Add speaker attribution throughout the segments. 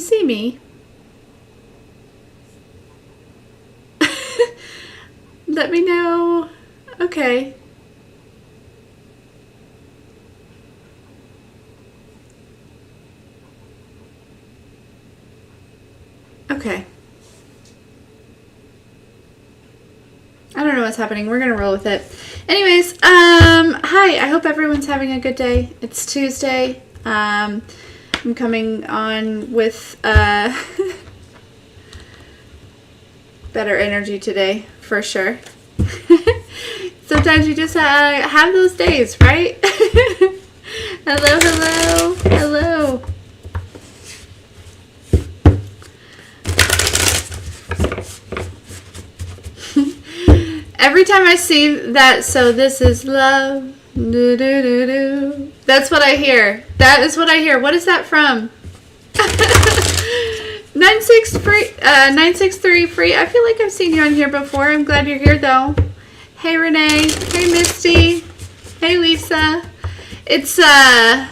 Speaker 1: see me? Let me know. Okay. Okay. I don't know what's happening. We're gonna roll with it. Anyways, hi. I hope everyone's having a good day. It's Tuesday. I'm coming on with better energy today, for sure. Sometimes you just have those days, right? Hello, hello, hello. Every time I see that, so this is love. Do, do, do, do. That's what I hear. That is what I hear. What is that from? 963 free. I feel like I've seen you on here before. I'm glad you're here though. Hey Renee. Hey Misty. Hey Lisa. It's I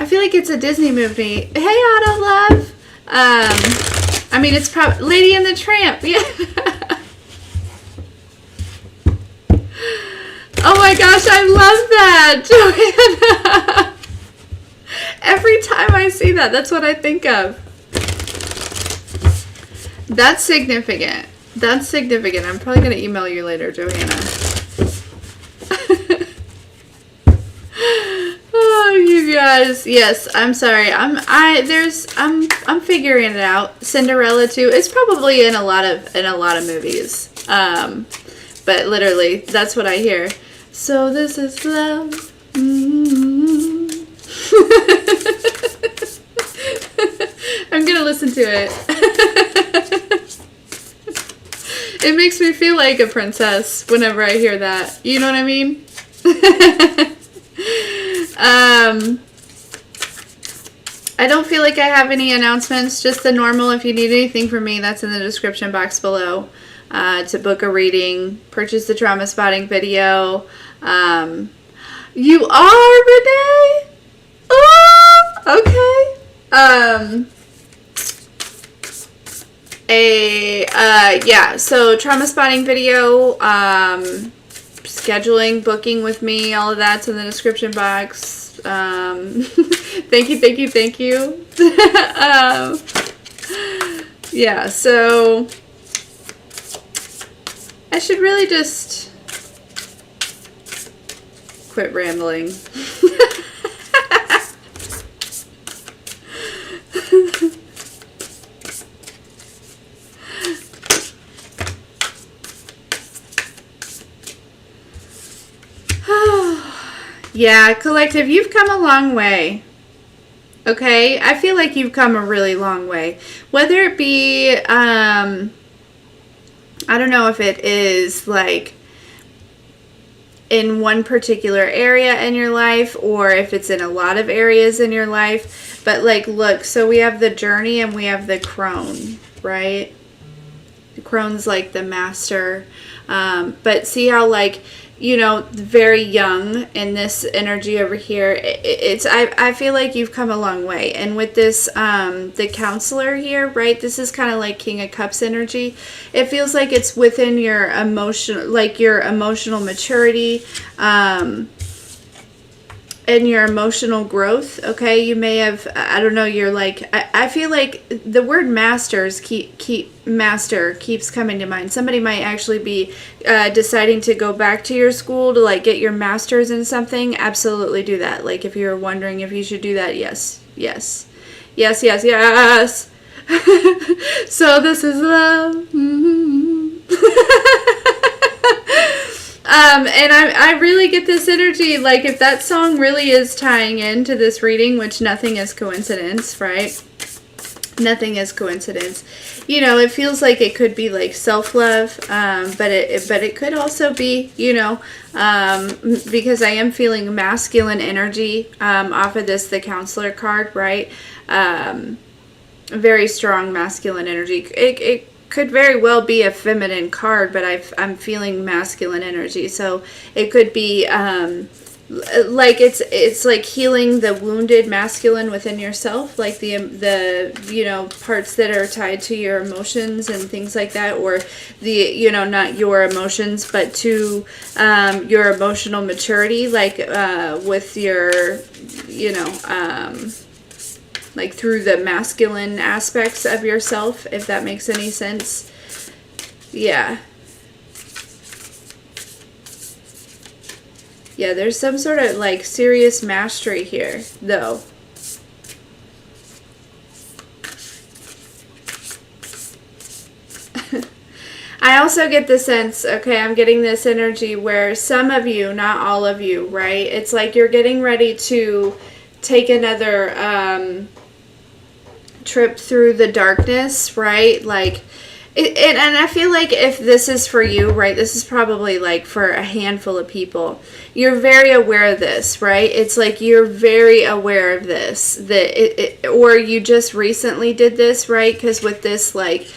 Speaker 1: feel like it's a Disney movie. Hey Auto Love. I mean it's probably Lady and the Tramp. Yeah. Oh my gosh, I love that, Joanna. Every time I see that, that's what I think of. That's significant. That's significant. I'm probably going to email you later, Joanna. Oh, you guys. Yes, I'm sorry. I'm figuring it out. Cinderella too. It's probably in a lot of movies. But literally, that's what I hear. So this is love. Mm-hmm. I'm gonna listen to it. It makes me feel like a princess whenever I hear that. You know what I mean? I don't feel like I have any announcements. Just the normal. If you need anything from me, that's in the description box below. To book a reading, purchase the trauma spotting video. You are, Renee? Oh, okay. Yeah, so trauma spotting video, scheduling, booking with me, all of that's in the description box. Thank you. Yeah, so I should really just quit rambling. Yeah, collective, you've come a long way. Okay? I feel like you've come a really long way. Whether it be, I don't know if it is like in one particular area in your life or if it's in a lot of areas in your life. But like, look, so we have the journey and we have the crone, right? The crone's like the master. But see how like, you know, very young in this energy over here. I feel like you've come a long way. And with this, the counselor here, right? This is kind of like King of Cups energy. It feels like it's within your emotional maturity, and your emotional growth. Okay. You may have, I don't know. You're like, I feel like the word masters master keeps coming to mind. Somebody might actually be deciding to go back to your school to like get your master's in something. Absolutely do that. Like if you're wondering if you should do that. Yes. So this is love. And I really get this energy, like if that song really is tying into this reading, which nothing is coincidence, right? Nothing is coincidence. You know, it feels like it could be like self-love, but it could also be, you know, because I am feeling masculine energy off of this, the counselor card, right? Very strong masculine energy. It could very well be a feminine card, but I'm feeling masculine energy. So it could be like it's like healing the wounded masculine within yourself, like the parts that are tied to your emotions and things like that, or the not your emotions but to your emotional maturity, like with your like through the masculine aspects of yourself, if that makes any sense. Yeah. Yeah, there's some sort of like serious mastery here, though. I also get the sense, okay, I'm getting this energy where some of you, not all of you, right? It's like you're getting ready to take another trip through the darkness, right? Like, and I feel like if this is for you, right, this is probably like for a handful of people. You're very aware of this, right? It's like you're very aware of this, that or you just recently did this, right? Because with this like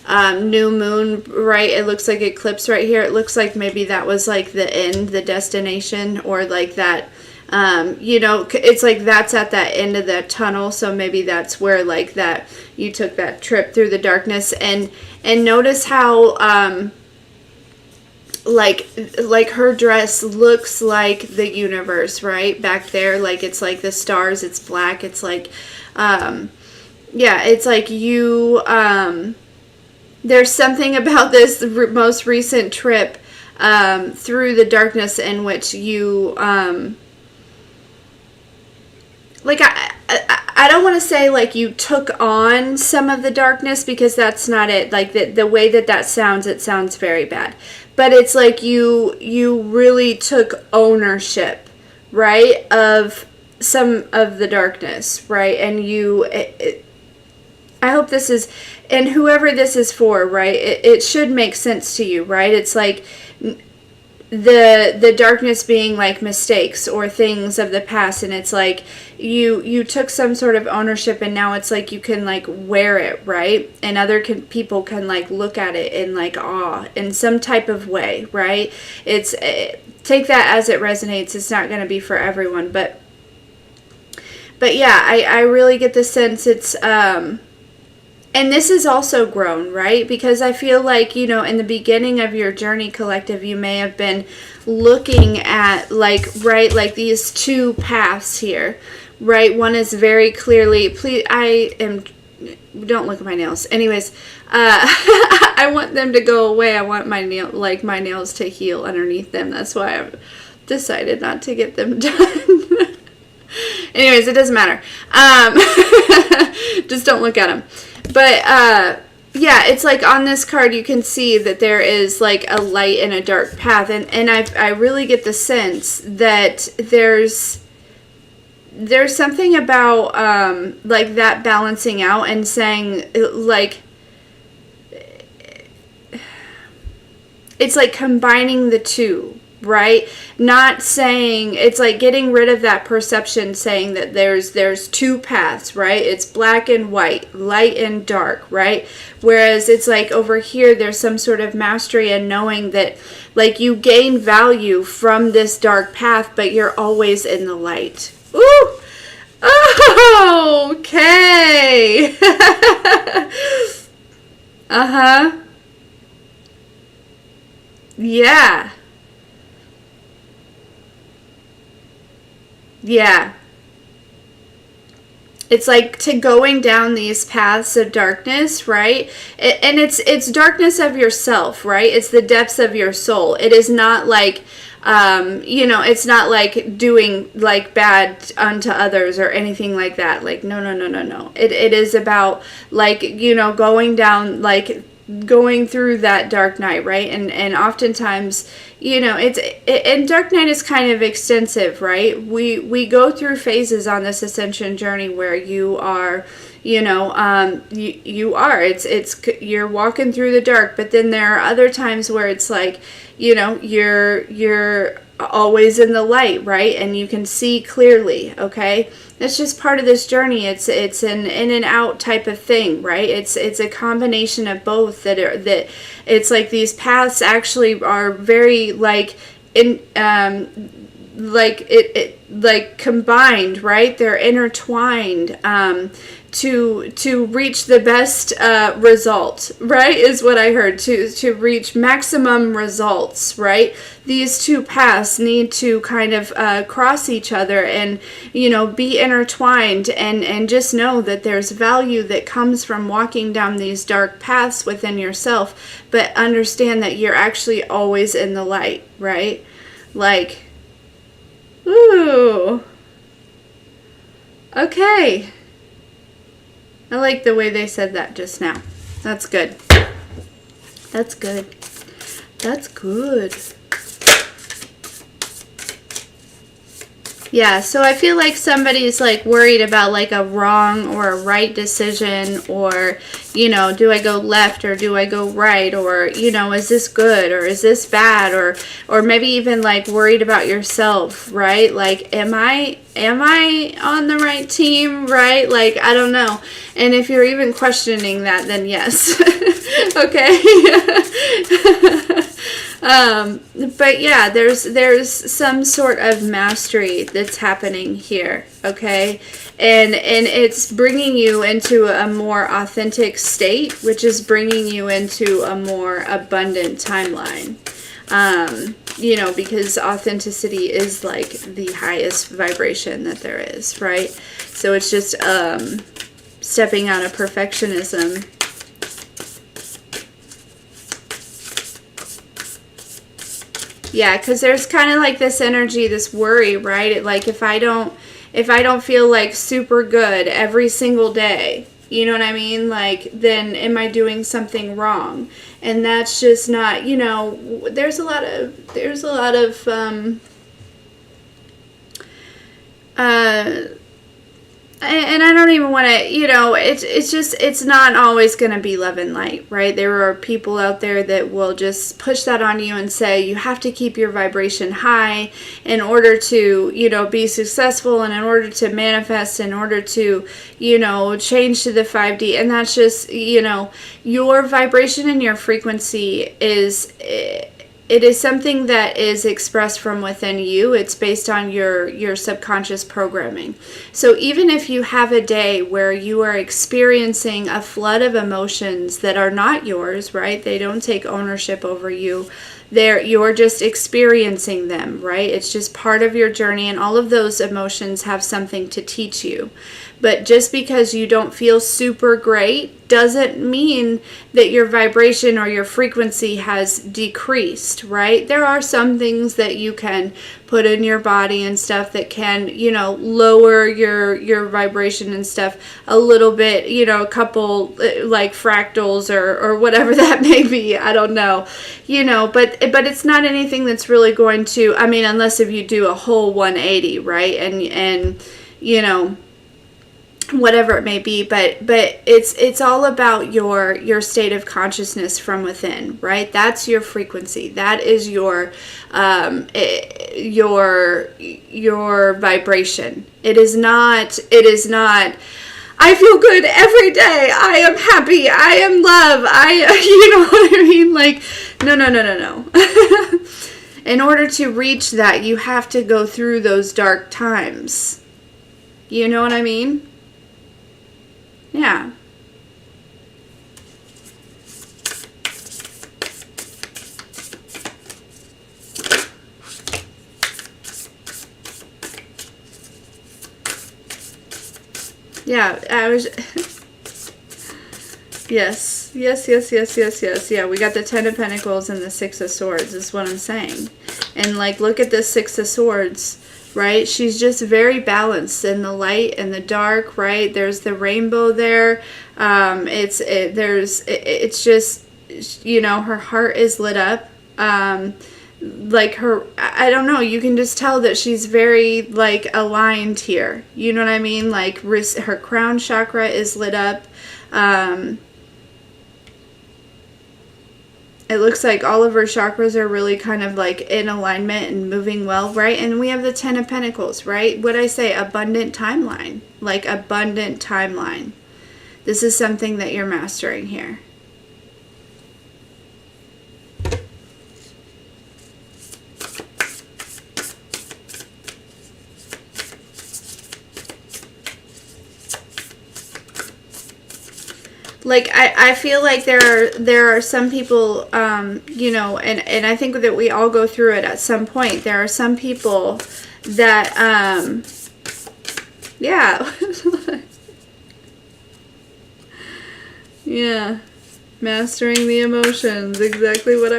Speaker 1: new moon, right, it looks like eclipse right here. It looks like maybe that was like the end, the destination, or like that. It's like that's at that end of the tunnel, so maybe that's where like that you took that trip through the darkness, and notice how like her dress looks like the universe, right back there, like it's like the stars, it's black, it's like it's like you there's something about this most recent trip through the darkness in which you like I don't want to say like you took on some of the darkness, because that's not it. Like the way that sounds, it sounds very bad. But it's like you really took ownership, right, of some of the darkness, right? And I hope this is, and whoever this is for, right, it should make sense to you, right? It's like the darkness being like mistakes or things of the past, and it's like you took some sort of ownership, and now it's like you can like wear it, right? And other people can like look at it in like awe in some type of way, right? It's take that as it resonates. It's not going to be for everyone, but yeah, I really get the sense it's and this is also grown, right? Because I feel like, in the beginning of your journey, collective, you may have been looking at like, right, like these two paths here, right? One is very clearly, don't look at my nails. Anyways, I want them to go away. I want my nails to heal underneath them. That's why I've decided not to get them done. Anyways, it doesn't matter. Just don't look at them. But it's like on this card you can see that there is like a light and a dark path, and I really get the sense that there's something about like that balancing out and saying like it's like combining the two, right? Not saying, it's like getting rid of that perception saying that there's two paths, right? It's black and white, light and dark, right? Whereas it's like over here there's some sort of mastery and knowing that like you gain value from this dark path, but you're always in the light. Ooh! Oh, okay. Uh-huh. Yeah. Yeah. It's like to going down these paths of darkness, right? And it's darkness of yourself, right? It's the depths of your soul. It is not like, it's not like doing like bad unto others or anything like that. Like, no. It is about like, going down, like going through that dark night, right? And oftentimes, and dark night is kind of extensive, right? We go through phases on this ascension journey where you are, you're walking through the dark, but then there are other times where it's like, you're always in the light, right? And you can see clearly, okay? That's just part of this journey. It's an in and out type of thing, right? It's a combination of both that it's like these paths actually are very like like combined, right? They're intertwined to reach the best result, right? Is what I heard, to reach maximum results, right? These two paths need to kind of cross each other and, you know, be intertwined, and just know that there's value that comes from walking down these dark paths within yourself, but understand that you're actually always in the light, right? Like, ooh, okay. I like the way they said that just now. That's good. That's good. That's good. Yeah, so I feel like somebody's like worried about like a wrong or a right decision, or, you know, do I go left or do I go right, or, you know, is this good or is this bad, or maybe even like worried about yourself, right? Like, am I on the right team, right? Like, I don't know. And if you're even questioning that, then yes. Okay. But yeah, there's some sort of mastery that's happening here, okay? And it's bringing you into a more authentic state, which is bringing you into a more abundant timeline. You know, because authenticity is like the highest vibration that there is, right? So it's just stepping out of perfectionism. Yeah, because there's kind of like this energy, this worry, right? Like, if I don't feel like super good every single day, you know what I mean? Like, then am I doing something wrong? And that's just not, you know, there's a lot of and I don't even want to, you know, it's just, it's not always going to be love and light, right? There are people out there that will just push that on you and say you have to keep your vibration high in order to, you know, be successful, and in order to manifest, in order to, you know, change to the 5D. And that's just, you know, your vibration and your frequency is... It is something that is expressed from within you. It's based on your subconscious programming. So even if you have a day where you are experiencing a flood of emotions that are not yours, right? They don't take ownership over you. You're just experiencing them, right? It's just part of your journey, and all of those emotions have something to teach you. But just because you don't feel super great doesn't mean that your vibration or your frequency has decreased, right? There are some things that you can put in your body and stuff that can, you know, lower your vibration and stuff a little bit, you know, a couple like fractals or whatever that may be. I don't know, you know, but it's not anything that's really going to, I mean, unless if you do a whole 180, right? And you know, whatever it may be, but it's all about your state of consciousness from within, right? That's your frequency. That is your vibration. It is not I feel good every day, I am happy, I am love, you know what I mean? Like, no. In order to reach that, you have to go through those dark times. You know what I mean? Yeah. Yeah, I was... Yes. Yeah, we got the Ten of Pentacles and the Six of Swords, is what I'm saying. And, like, look at the Six of Swords, right? She's just very balanced in the light and the dark, right? There's the rainbow there. It's just, you know, her heart is lit up. Like her, I don't know, you can just tell that she's very, like, aligned here. You know what I mean? Like, her crown chakra is lit up. It looks like all of her chakras are really kind of like in alignment and moving well, right? And we have the Ten of Pentacles, right? What I say, abundant timeline, like abundant timeline. This is something that you're mastering here. Like I feel like there are some people, you know, and I think that we all go through it at some point. There are some people that yeah. Yeah, mastering the emotions, exactly what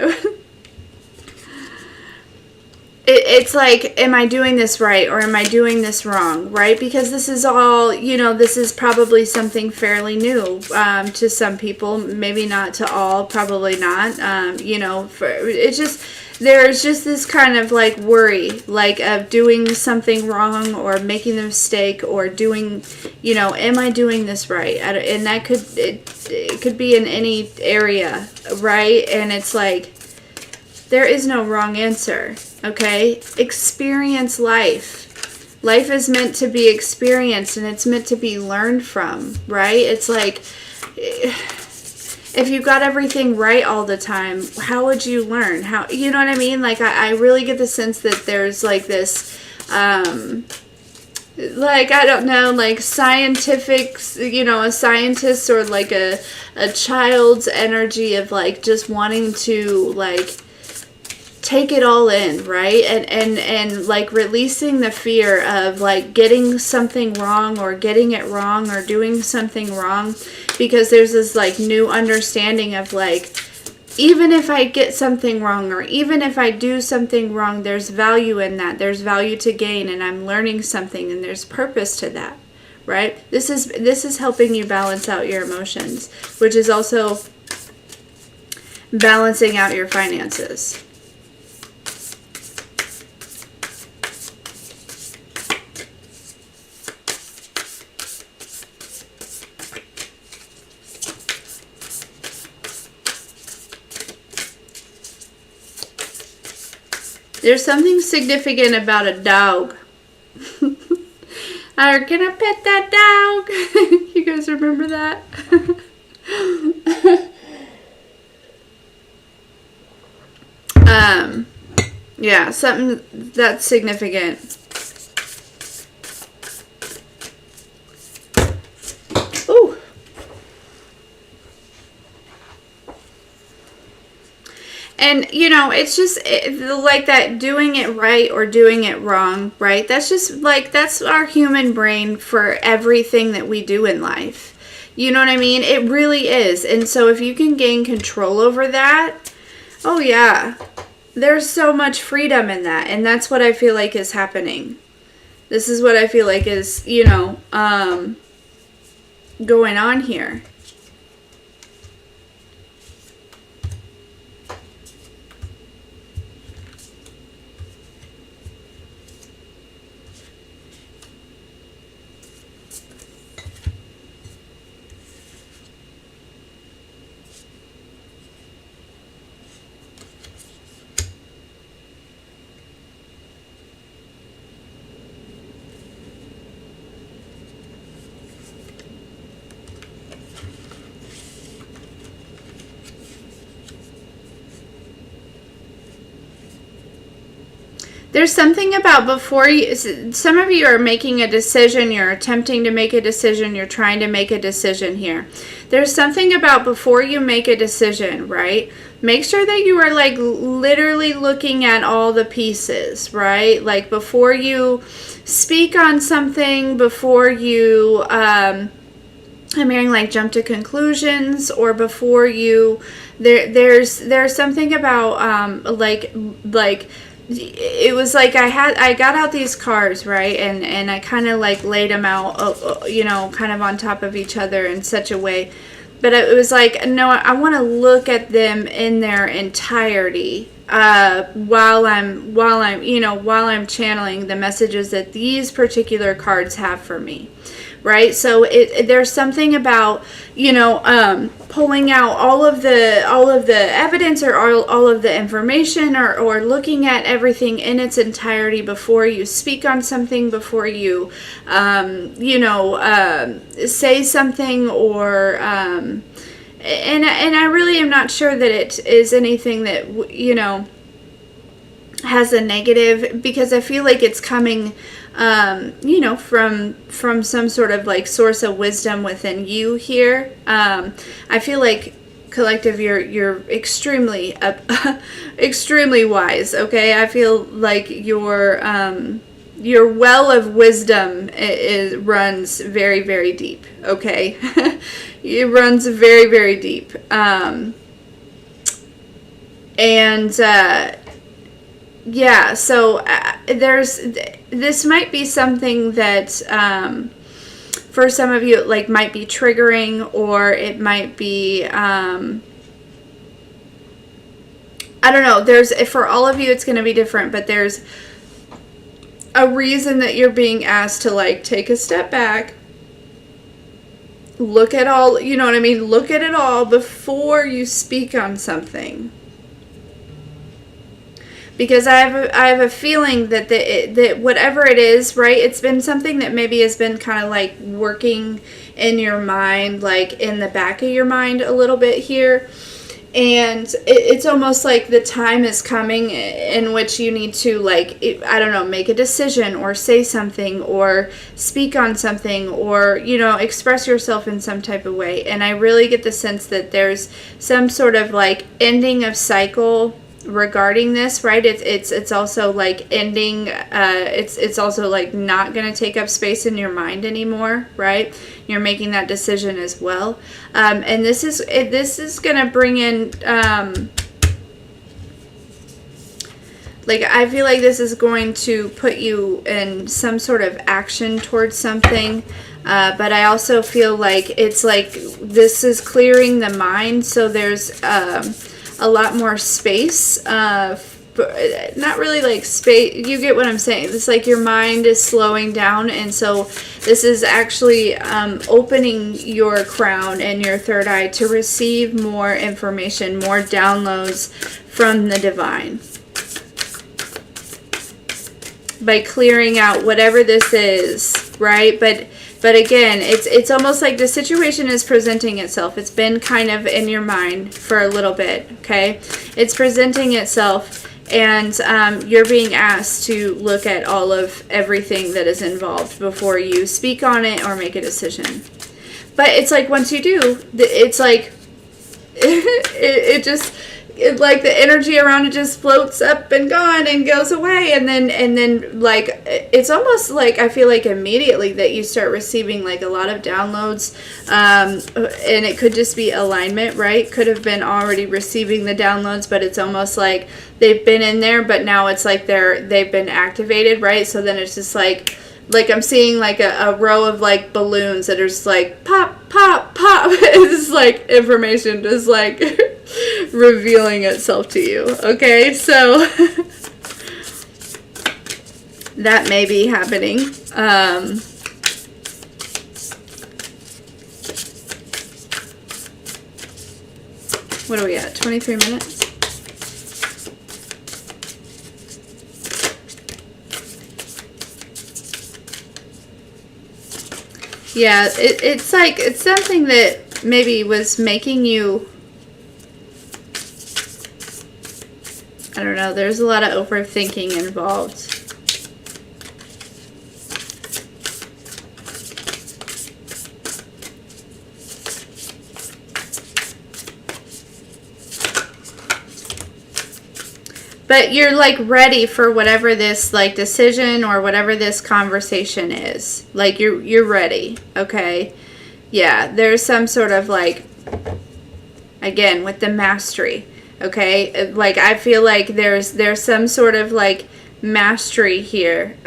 Speaker 1: it's like, am I doing this right or am I doing this wrong, right? Because this is all, you know, this is probably something fairly new to some people, maybe not to all, probably not. You know, it's just, there's just this kind of like worry, like of doing something wrong or making a mistake or doing, you know, am I doing this right? And that could, it could be in any area, right? And it's like, there is no wrong answer, okay? Experience life. Life is meant to be experienced and it's meant to be learned from, right? It's like, if you got everything right all the time, how would you learn? How, you know what I mean? Like, I really get the sense that there's like this, like, I don't know, like scientific, you know, a scientist or like a child's energy of like just wanting to like take it all in, right? And like releasing the fear of like getting something wrong or getting it wrong or doing something wrong, because there's this like new understanding of like, even if I get something wrong or even if I do something wrong, there's value in that. There's value to gain and I'm learning something and there's purpose to that, right? This is helping you balance out your emotions, which is also balancing out your finances. There's something significant about a dog. Can I pet that dog? You guys remember that? Yeah, something that's significant. Ooh. And, you know, it's just like that doing it right or doing it wrong, right? That's just like, that's our human brain for everything that we do in life. You know what I mean? It really is. And so if you can gain control over that, oh yeah, there's so much freedom in that. And that's what I feel like is happening. This is what I feel like is, you know, going on here. There's something about before you, some of you are making a decision, you're attempting to make a decision, you're trying to make a decision here. There's something about before you make a decision, right? Make sure that you are like literally looking at all the pieces, right? Like before you speak on something, before you, I'm hearing like jump to conclusions, or before you, there's something about like it was like I got out these cards, right, and I kind of like laid them out, you know, kind of on top of each other in such a way, but it was like, no, I want to look at them in their entirety while I'm channeling the messages that these particular cards have for me. Right, so there's something about, you know, pulling out all of the evidence or all of the information, or looking at everything in its entirety before you speak on something, before you, say something, or and I really am not sure that it is anything that, you know, has a negative, because I feel like it's coming you know, from some sort of like source of wisdom within you here. I feel like, collective, you're extremely extremely wise. Okay, I feel like your well of wisdom runs very, very deep. Okay, it runs very, very deep. Yeah, so this might be something that for some of you, like, might be triggering, or it might be I don't know. For all of you, it's going to be different, but there's a reason that you're being asked to, like, take a step back, look at all, you know what I mean? Look at it all before you speak on something. Because I have a feeling that that whatever it is, right, it's been something that maybe has been kind of like working in your mind, like in the back of your mind a little bit here. And it's almost like the time is coming in which you need to, like, I don't know, make a decision or say something or speak on something, or, you know, express yourself in some type of way. And I really get the sense that there's some sort of like ending of cycle regarding this, right? It's also like ending, it's also like not going to take up space in your mind anymore, right? You're making that decision as well. And this is going to bring in, like, I feel like this is going to put you in some sort of action towards something. But I also feel like it's like this is clearing the mind, so there's a lot more space, not really like space, you get what I'm saying. It's like your mind is slowing down, and so this is actually opening your crown and your third eye to receive more information, more downloads from the divine. By clearing out whatever this is, right? But again, it's almost like the situation is presenting itself. It's been kind of in your mind for a little bit, okay? It's presenting itself, and you're being asked to look at all of everything that is involved before you speak on it or make a decision. But it's like once you do, it's like it just... like the energy around it just floats up and gone and goes away, and then like it's almost like I feel like immediately that you start receiving like a lot of downloads, and it could just be alignment, right? Could have been already receiving the downloads, but it's almost like they've been in there, but now it's like they've been activated, right? So then it's just like I'm seeing like a row of like balloons that are just like pop, pop, pop. It's like information just like revealing itself to you. Okay, so that may be happening. What are we at? 23 minutes? Yeah, it's like, it's something that maybe was making you, I don't know, there's a lot of overthinking involved. But you're like ready for whatever this like decision or whatever this conversation is. Like you're ready, okay? Yeah, there's some sort of like, again, with the mastery, okay? Like I feel like there's some sort of like mastery here.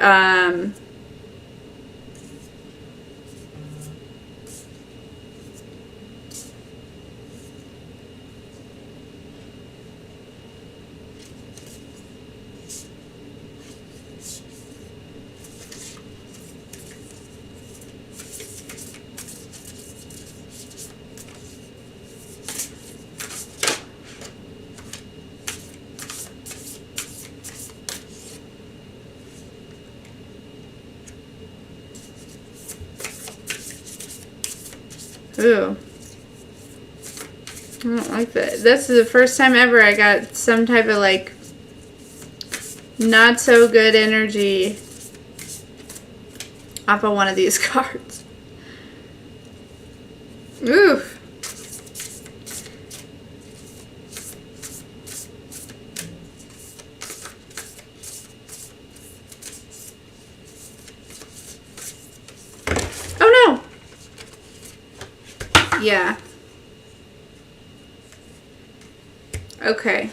Speaker 1: Ooh. I don't like that. This is the first time ever I got some type of like not so good energy off of one of these cards. Ooh. Oh no. Yeah. Okay.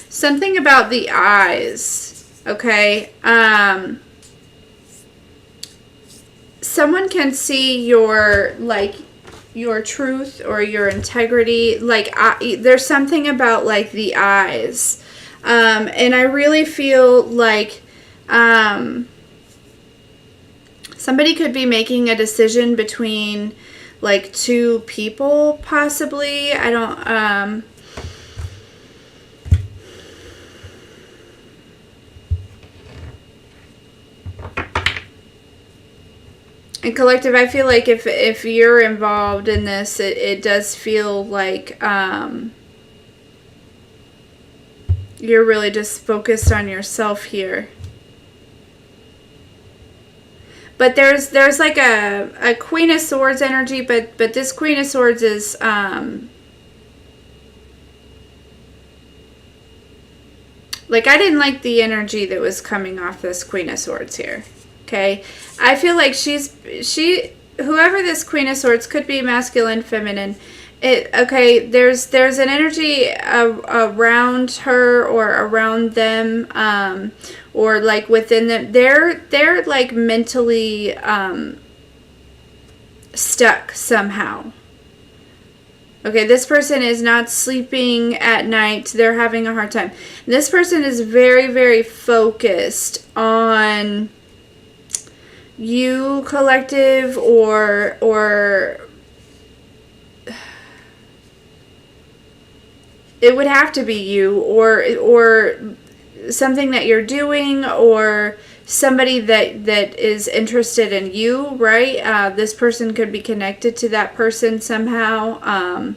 Speaker 1: Something about the eyes. Okay. Someone can see your, like, your truth or your integrity. Like, there's something about, like, the eyes. And I really feel like, somebody could be making a decision between, like, two people, possibly. I don't, and collective, I feel like if you're involved in this, it does feel like you're really just focused on yourself here. But there's like a Queen of Swords energy, but this Queen of Swords is like, I didn't like the energy that was coming off this Queen of Swords here. Okay, I feel like whoever this Queen of Swords could be, masculine, feminine. Okay, there's an energy around her or around them, or like within them. They're like mentally stuck somehow. Okay, this person is not sleeping at night. They're having a hard time. This person is very, very focused on you, collective, or it would have to be you, or something that you're doing, or somebody that is interested in you, right? This person could be connected to that person somehow.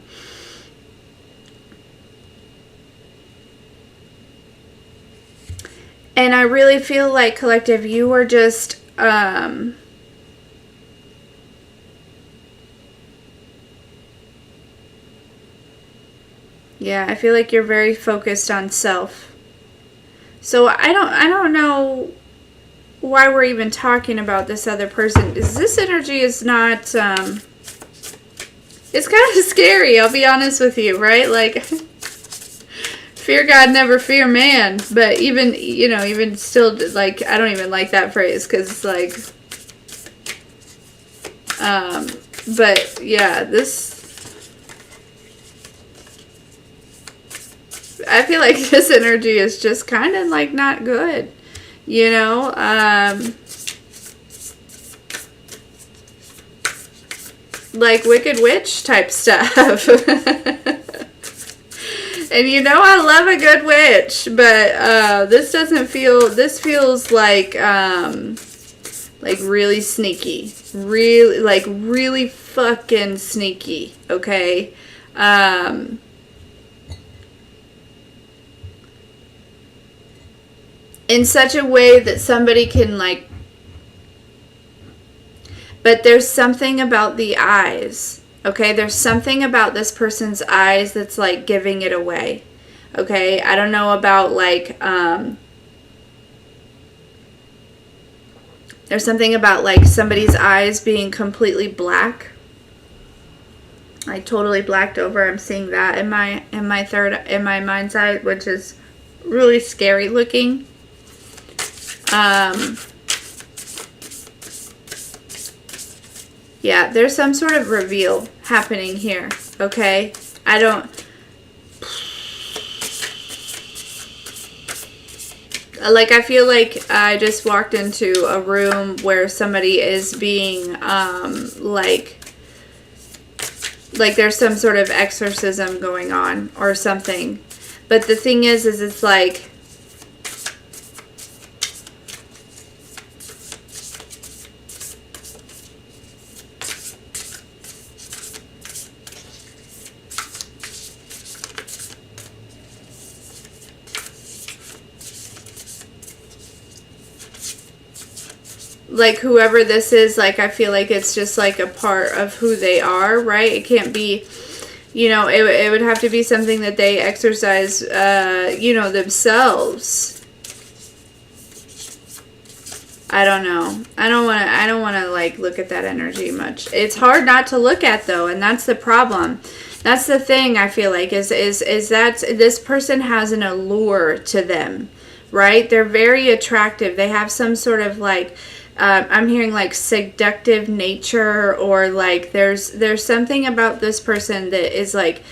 Speaker 1: And I really feel like, collective, you are just yeah, I feel like you're very focused on self. So I don't know why we're even talking about this other person. This energy is not it's kind of scary, I'll be honest with you, right? Like, fear God, never fear man. But even, even still, like, I don't even like that phrase, because it's like, but yeah, I feel like this energy is just kind of like not good, like Wicked Witch type stuff. And I love a good witch, but this feels like really sneaky, really fucking sneaky, okay? In such a way that somebody can, like, but there's something about the eyes, okay? There's something about this person's eyes that's, like, giving it away, okay? I don't know about, like, there's something about, like, somebody's eyes being completely black, like totally blacked over. I'm seeing that in my mind's eye, which is really scary looking. Yeah, there's some sort of reveal happening here, okay? I feel like I just walked into a room where somebody is being, like there's some sort of exorcism going on or something. But the thing is it's like, like whoever this is, like I feel like it's just like a part of who they are, right? It can't be, you know, it would have to be something that they exercise, you know, themselves. I don't know. I don't want to like look at that energy much. It's hard not to look at though, and that's the problem. That's the thing I feel like is that this person has an allure to them, right? They're very attractive. They have some sort of like I'm hearing like seductive nature, or like there's something about this person that is like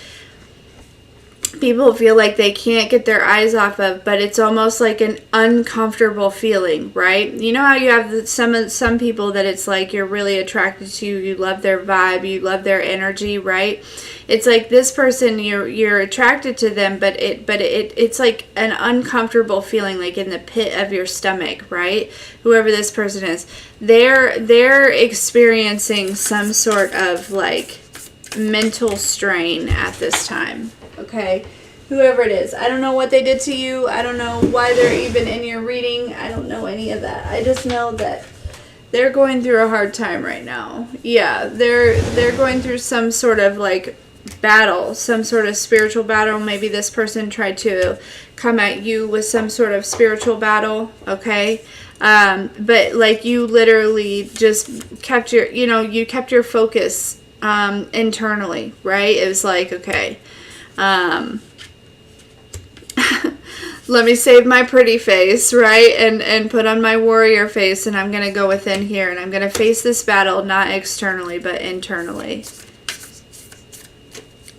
Speaker 1: people feel like they can't get their eyes off of, but it's almost like an uncomfortable feeling, right? You know how you have some people that it's like you're really attracted to, you love their vibe, you love their energy, right? It's like this person, you're attracted to them, but it's like an uncomfortable feeling, like in the pit of your stomach, right? Whoever this person is, they're experiencing some sort of like mental strain at this time. Okay, whoever it is, I don't know what they did to you. I don't know why they're even in your reading. I don't know any of that. I just know that they're going through a hard time right now. Yeah, they're going through some sort of like battle, some sort of spiritual battle. Maybe this person tried to come at you with some sort of spiritual battle. Okay, but like you literally just kept your, you know, you kept your focus internally, right? It was like, okay. Let me save my pretty face, right? And put on my warrior face, and I'm going to go within here, and I'm going to face this battle, not externally, but internally.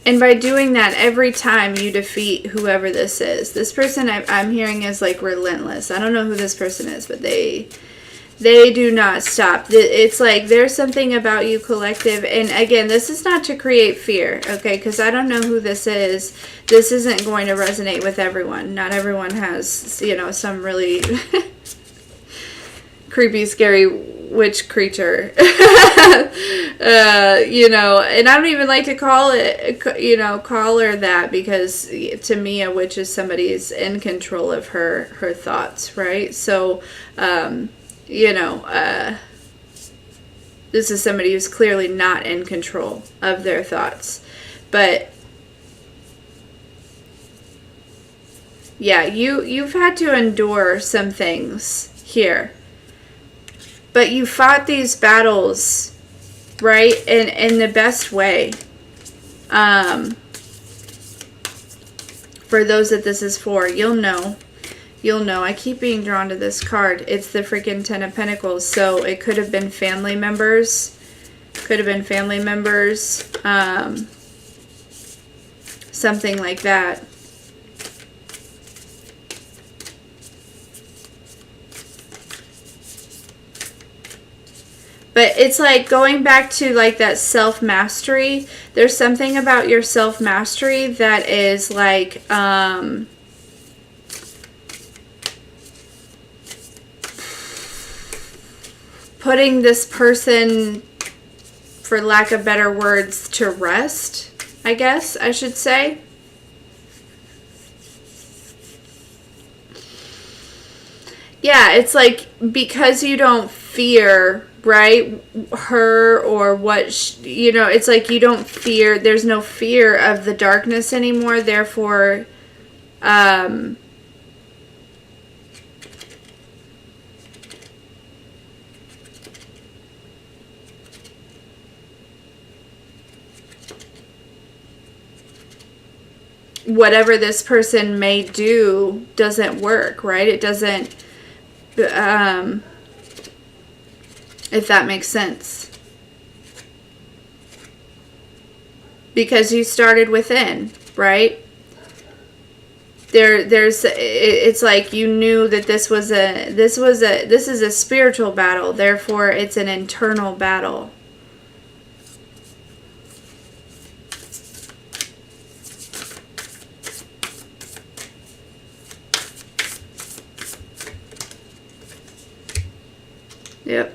Speaker 1: And by doing that, every time you defeat whoever this is, this person I'm hearing is like relentless. I don't know who this person is, but they do not stop. It's like there's something about you, collective. And again, this is not to create fear, okay? Because I don't know who this is. This isn't going to resonate with everyone. Not everyone has, you know, some really creepy, scary witch creature. You know, and I don't even like to call it, you know, call her that, because to me, a witch is somebody who's in control of her thoughts, right? So, you know, this is somebody who's clearly not in control of their thoughts. But yeah, you've had to endure some things here. But you fought these battles, right, in the best way. For those that this is for, you'll know. You'll know. I keep being drawn to this card. It's the freaking Ten of Pentacles. So it could have been family members. Could have been family members. Something like that. But it's like going back to like that self-mastery. There's something about your self-mastery that is like, putting this person, for lack of better words, to rest, I guess I should say. Yeah, it's like because you don't fear, right, her or what, you know, it's like you don't fear, there's no fear of the darkness anymore, therefore, whatever this person may do doesn't work, right? It doesn't, if that makes sense. Because you started within, right? It's like you knew that this is a spiritual battle, therefore it's an internal battle. Yep.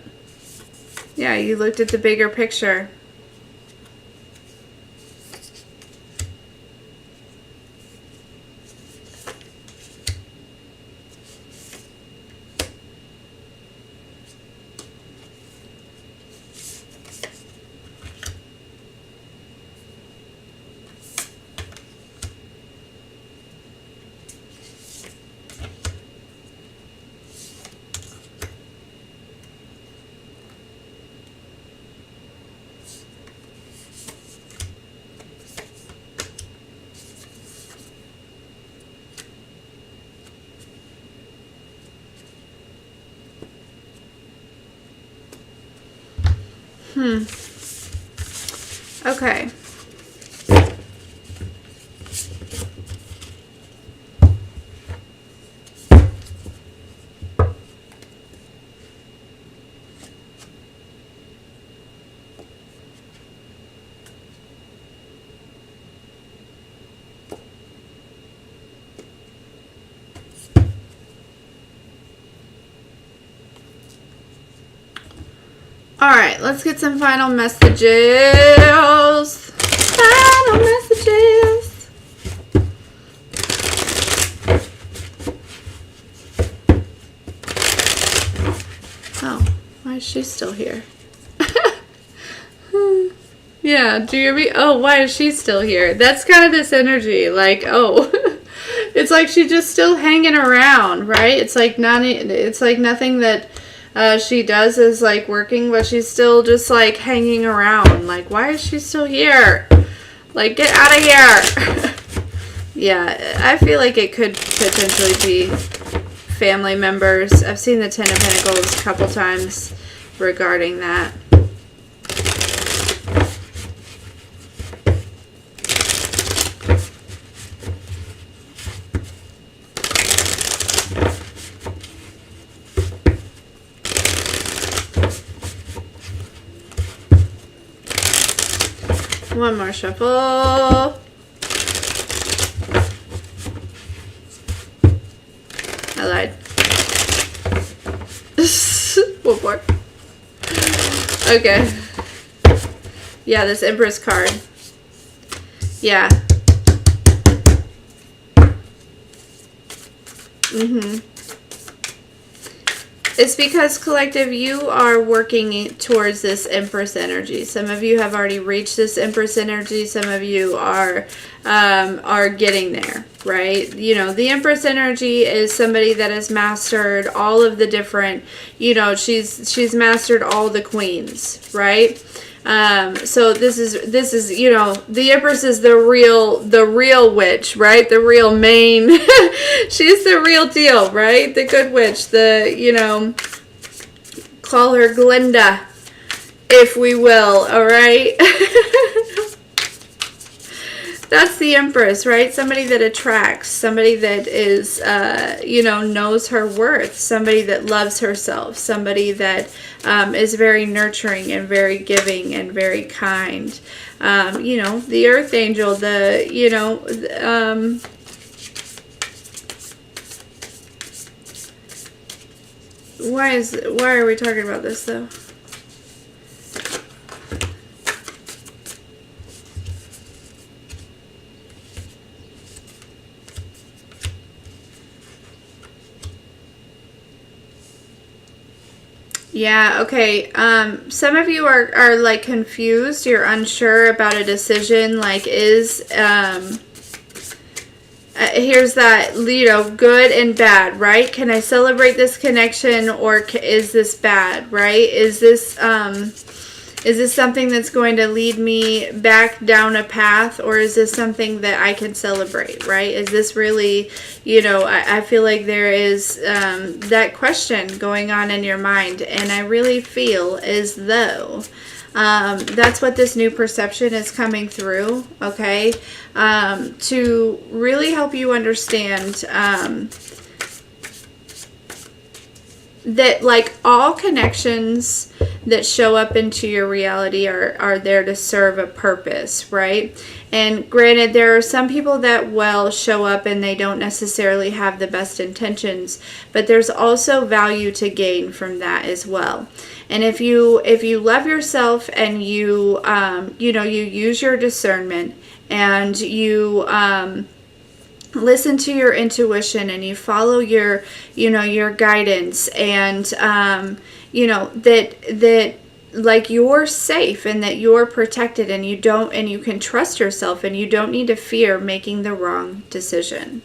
Speaker 1: Yeah, you looked at the bigger picture. Okay. Alright, let's get some final messages. Final messages. Oh, why is she still here? Yeah, do you hear me? Oh, why is she still here? That's kind of this energy. Like, oh, it's like she's just still hanging around, right? It's like nothing that she does is like working, but she's still just like hanging around. Like, why is she still here? Like, get out of here. Yeah, I feel like it could potentially be family members. I've seen the Ten of Pentacles a couple times regarding that. One more shuffle. I lied. One more. Okay. Yeah, this Empress card. Yeah. It's because, collective, you are working towards this Empress energy. Some of you have already reached this Empress energy. Some of you are getting there, right? You know, the Empress energy is somebody that has mastered all of the different, you know, she's mastered all the queens, right? So this is, you know, the Empress is the real witch, right? The real main, she's the real deal, right? The good witch, the, you know, call her Glinda, if we will, all right? That's the Empress, right? Somebody that attracts, somebody that is, you know, knows her worth, somebody that loves herself, somebody that is very nurturing and very giving and very kind. You know, the Earth Angel, the, you know, why are we talking about this though? Yeah, okay. Some of you are like confused. You're unsure about a decision. Like, here's that, you know, good and bad, right? Can I celebrate this connection, or is this bad, right? Is this something that's going to lead me back down a path, or is this something that I can celebrate, right? Is this really, you know, I feel like there is that question going on in your mind, and I really feel as though that's what this new perception is coming through, okay? To really help you understand that, like, all connections that show up into your reality are there to serve a purpose, right? And granted, there are some people that will show up and they don't necessarily have the best intentions, but there's also value to gain from that as well. And if you love yourself and you you know, you use your discernment and you listen to your intuition and you follow your, you know, your guidance, and you know, that like you're safe and that you're protected, and you can trust yourself, and you don't need to fear making the wrong decision.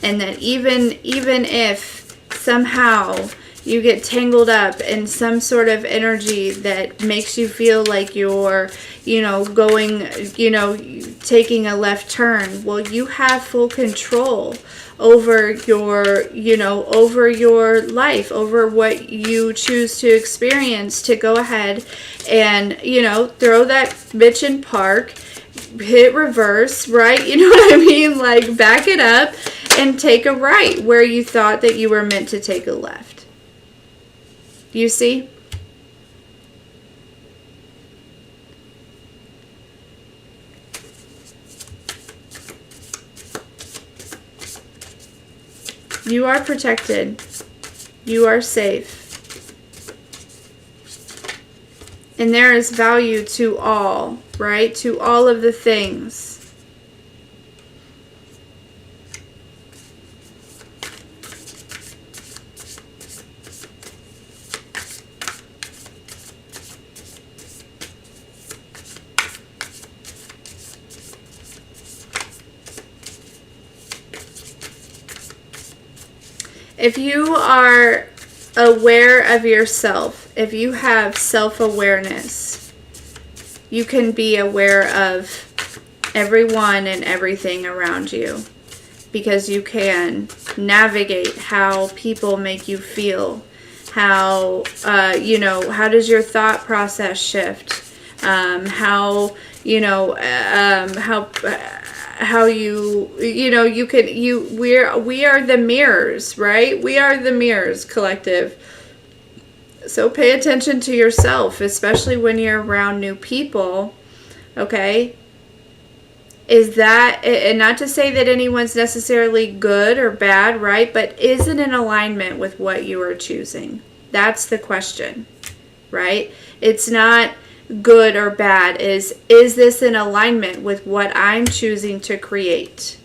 Speaker 1: And that even if somehow You get tangled up in some sort of energy that makes you feel like you're, going, taking a left turn. Well, you have full control over your, over your life, over what you choose to experience, to go ahead and, throw that bitch in park, hit reverse, right? You know what I mean? Like, back it up and take a right where you thought that you were meant to take a left. You see? You are protected. You are safe. And there is value to all, right? To all of the things. If you are aware of yourself, if you have self-awareness, you can be aware of everyone and everything around you, because you can navigate how people make you feel, how, how does your thought process shift, how we are the mirrors, right? We are the mirrors collective. So pay attention to yourself, especially when you're around new people. Okay? Is that, and not to say that anyone's necessarily good or bad, right? But is it in alignment with what you are choosing? That's the question, right? It's not good or bad. Is this in alignment with what I'm choosing to create?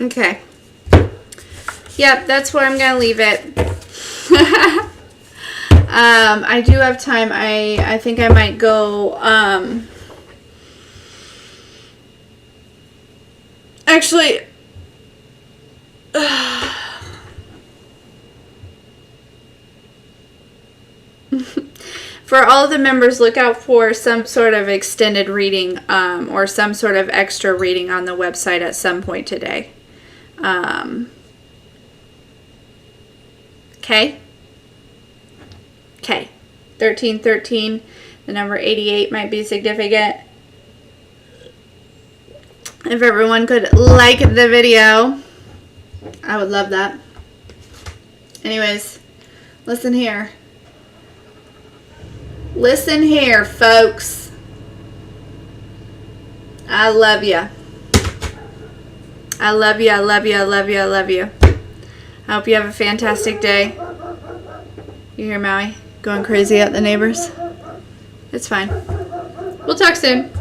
Speaker 1: Okay. Yep, that's where I'm going to leave it. I do have time. I think I might go, actually, for all of the members, look out for some sort of extended reading, or some sort of extra reading on the website at some point today. Okay? Okay. 1313, the number 88 might be significant. If everyone could like the video, I would love that. Anyways, listen here. Listen here, folks. I love you. I love you, I love you, I love you, I love you. I hope you have a fantastic day. You hear Maui going crazy at the neighbors? It's fine. We'll talk soon.